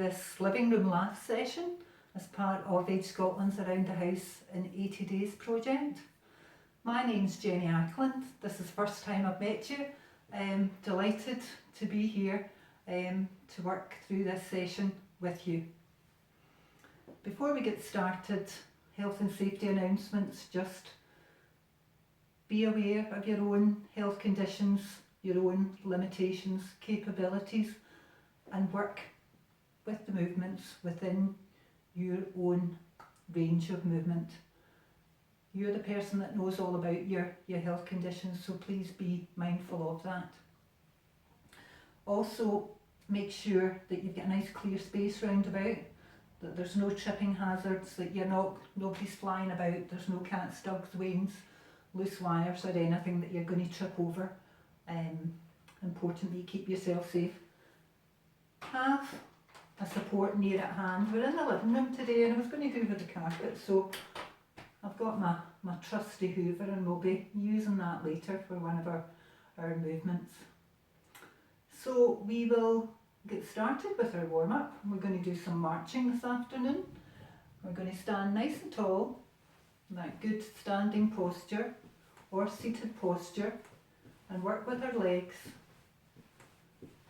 this living room laugh session as part of Age Scotland's Around the House in 80 Days project. My name's Jenny Ackland. This is the first time I've met you. Delighted to be here to work through this session with you. Before we get started, health and safety announcements. Just be aware of your own health conditions, your own limitations, capabilities, and work with the movements within your own range of movement. You're the person that knows all about your health conditions, so please be mindful of that. Also, make sure that you've got a nice clear space round about, that there's no tripping hazards, that nobody's flying about, there's no cats, dogs, wains, loose wires or anything that you're going to trip over. Importantly, keep yourself safe. Have a support near at hand. We're in the living room today and I was going to hoover the carpet, so I've got my trusty hoover and we'll be using that later for one of our movements. So we will get started with our warm-up. We're going to do some marching this afternoon. We're going to stand nice and tall, that good standing posture or seated posture, and work with our legs,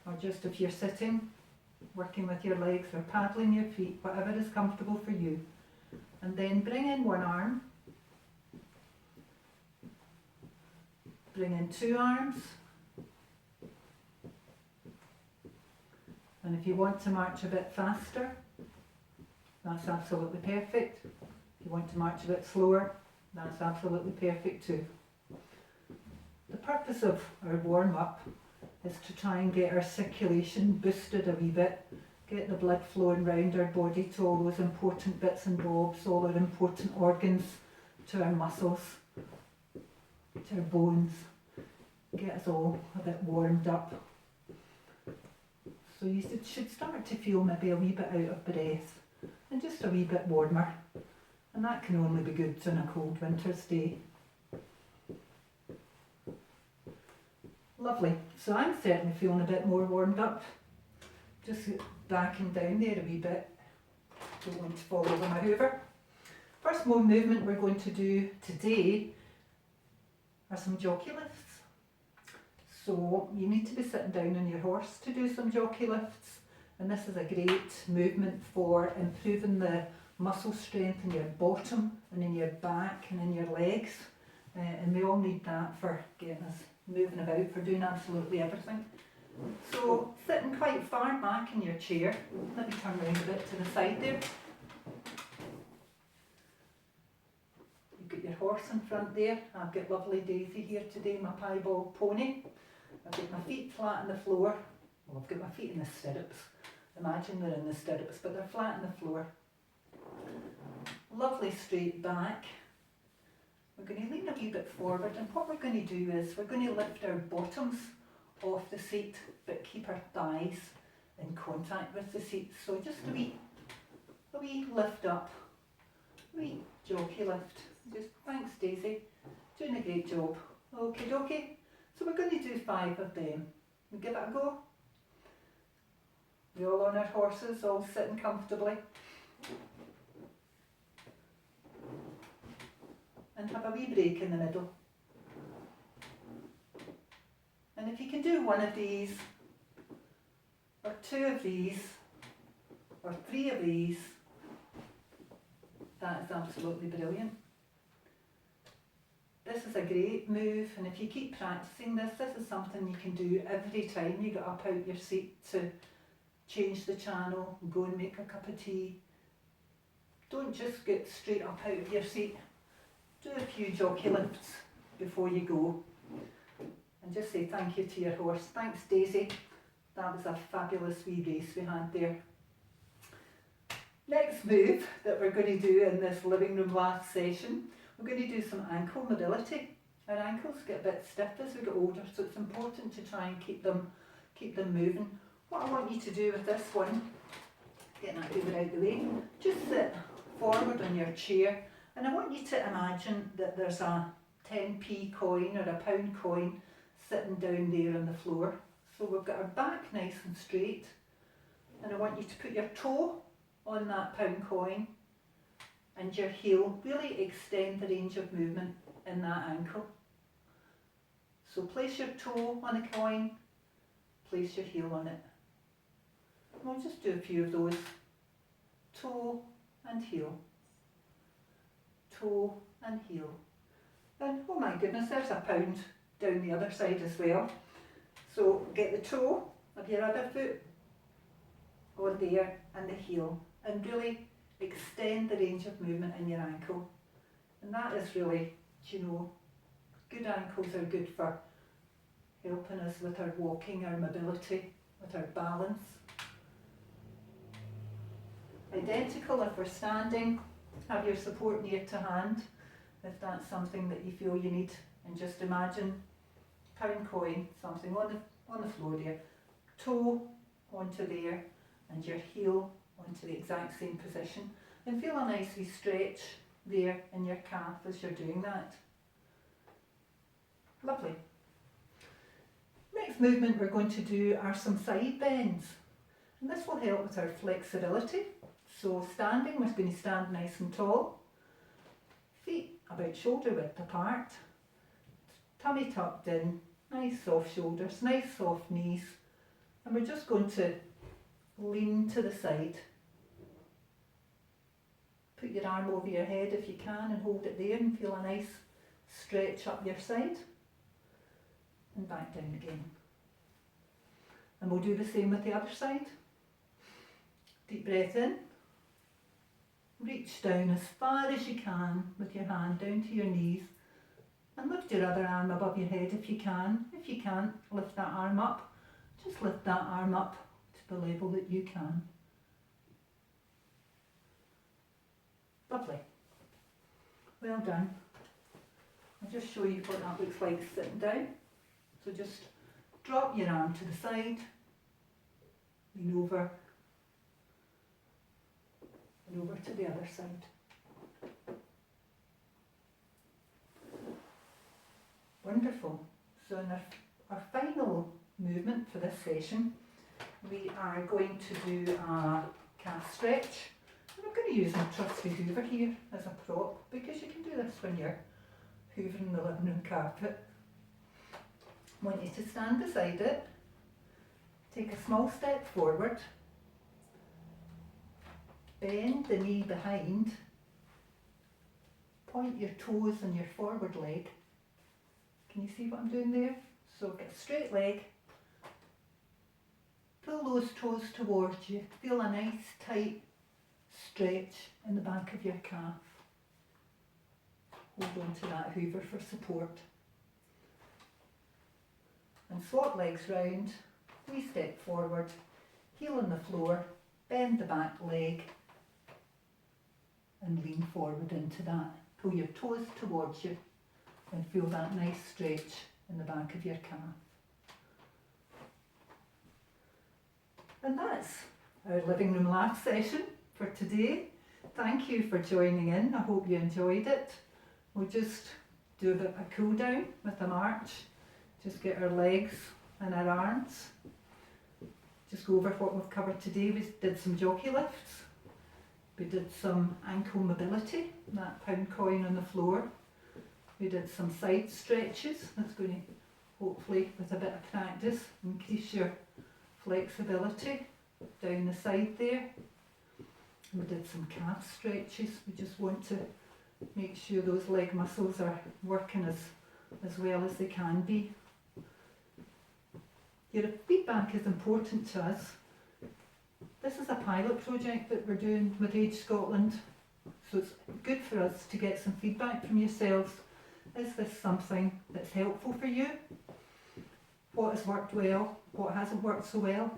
or just if you're sitting, working with your legs or paddling your feet, whatever is comfortable for you. And then bring in one arm, bring in two arms, and if you want to march a bit faster, that's absolutely perfect. If you want to march a bit slower, that's absolutely perfect too. The purpose of our warm-up is to try and get our circulation boosted a wee bit, get the blood flowing round our body to all those important bits and bobs, all our important organs, to our muscles, to our bones, get us all a bit warmed up. So you should start to feel maybe a wee bit out of breath and just a wee bit warmer, and that can only be good on a cold winter's day. Lovely, so I'm certainly feeling a bit more warmed up. Just backing down there a wee bit. Don't want to fall over my hoover. First movement we're going to do today are some jockey lifts. So you need to be sitting down on your horse to do some jockey lifts, and this is a great movement for improving the muscle strength in your bottom and in your back and in your legs, and we all need that for getting us moving about, for doing absolutely everything. So sitting quite far back in your chair, let me turn around a bit to the side there. You've got your horse in front there. I've got lovely Daisy here today, my piebald pony. I've got my feet flat on the floor. Well, I've got my feet in the stirrups. Imagine they're in the stirrups, but they're flat on the floor. Lovely straight back. We're going to lean a wee bit forward, and what we're going to do is we're going to lift our bottoms off the seat but keep our thighs in contact with the seat. So just a wee lift up, a wee jockey lift. Just thanks Daisy, doing a great job. Okie dokie. So we're going to do 5 of them. We'll give it a go. We're all on our horses, all sitting comfortably. And have a wee break in the middle. And if you can do 1 of these, or 2 of these, or 3 of these, that is absolutely brilliant. This is a great move, and if you keep practicing this is something you can do every time you get up out your seat to change the channel, go and make a cup of tea. Don't just get straight up out of your seat. Do a few jockey lifts before you go, and just say thank you to your horse. Thanks Daisy, that was a fabulous wee race we had there. Next move that we're going to do in this living room laugh session, we're going to do some ankle mobility. Our ankles get a bit stiff as we get older, so it's important to try and keep them moving. What I want you to do with this one, getting that over out of the way, just sit forward on your chair. And I want you to imagine that there's a 10p coin or a pound coin sitting down there on the floor. So we've got our back nice and straight, And I want you to put your toe on that pound coin and your heel. Really extend the range of movement in that ankle. So place your toe on a coin, place your heel on it. And we'll just do a few of those. Toe and heel. Toe and heel. And oh my goodness, there's a pound down the other side as well. So get the toe of your other foot on there and the heel, and really extend the range of movement in your ankle. And that is really, you know, good ankles are good for helping us with our walking, our mobility, with our balance. Identical if we're standing, have your support near to hand if that's something that you feel you need, and just imagine pound coin, something on the floor there, toe onto there and your heel onto the exact same position, and feel a nice wee stretch there in your calf as you're doing that. Lovely. Next movement we're going to do are some side bends, and this will help with our flexibility. So standing, we're going to stand nice and tall, feet about shoulder width apart, tummy tucked in, nice soft shoulders, nice soft knees, and we're just going to lean to the side. Put your arm over your head if you can and hold it there and feel a nice stretch up your side, and back down again. And we'll do the same with the other side. Deep breath in. Reach down as far as you can with your hand down to your knees, and lift your other arm above your head if you can. If you can't lift that arm up, just lift that arm up to the level that you can. Lovely. Well done. I'll just show you what that looks like sitting down. So just drop your arm to the side, lean over, and over to the other side. Wonderful. So in our final movement for this session, we are going to do a calf stretch. And I'm going to use my trusty hoover here as a prop, because you can do this when you're hoovering the living room carpet. I want you to stand beside it, take a small step forward, bend the knee behind, point your toes and your forward leg. Can you see what I'm doing there? So get a straight leg, pull those toes towards you, feel a nice tight stretch in the back of your calf. Hold on to that hoover for support. And swap legs round, we step forward, heel on the floor, bend the back leg and lean forward into that. Pull your toes towards you and feel that nice stretch in the back of your calf. And that's our living room laugh session for today. Thank you for joining in. I hope you enjoyed it. We'll just do a bit of a cool down with a march. Just get our legs and our arms. Just go over what we've covered today. We did some jockey lifts. We did some ankle mobility, that pound coin on the floor. We did some side stretches. That's going to, hopefully, with a bit of practice, increase your flexibility down the side there. We did some calf stretches. We just want to make sure those leg muscles are working as well as they can be. Your feedback is important to us. This is a pilot project that we're doing with Age Scotland, so it's good for us to get some feedback from yourselves. Is this something that's helpful for you? What has worked well? What hasn't worked so well?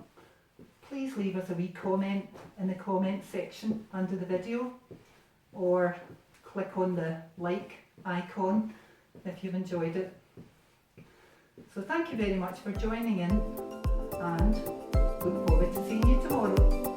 Please leave us a wee comment in the comment section under the video, or click on the like icon if you've enjoyed it. So thank you very much for joining in, and look forward to seeing you tomorrow.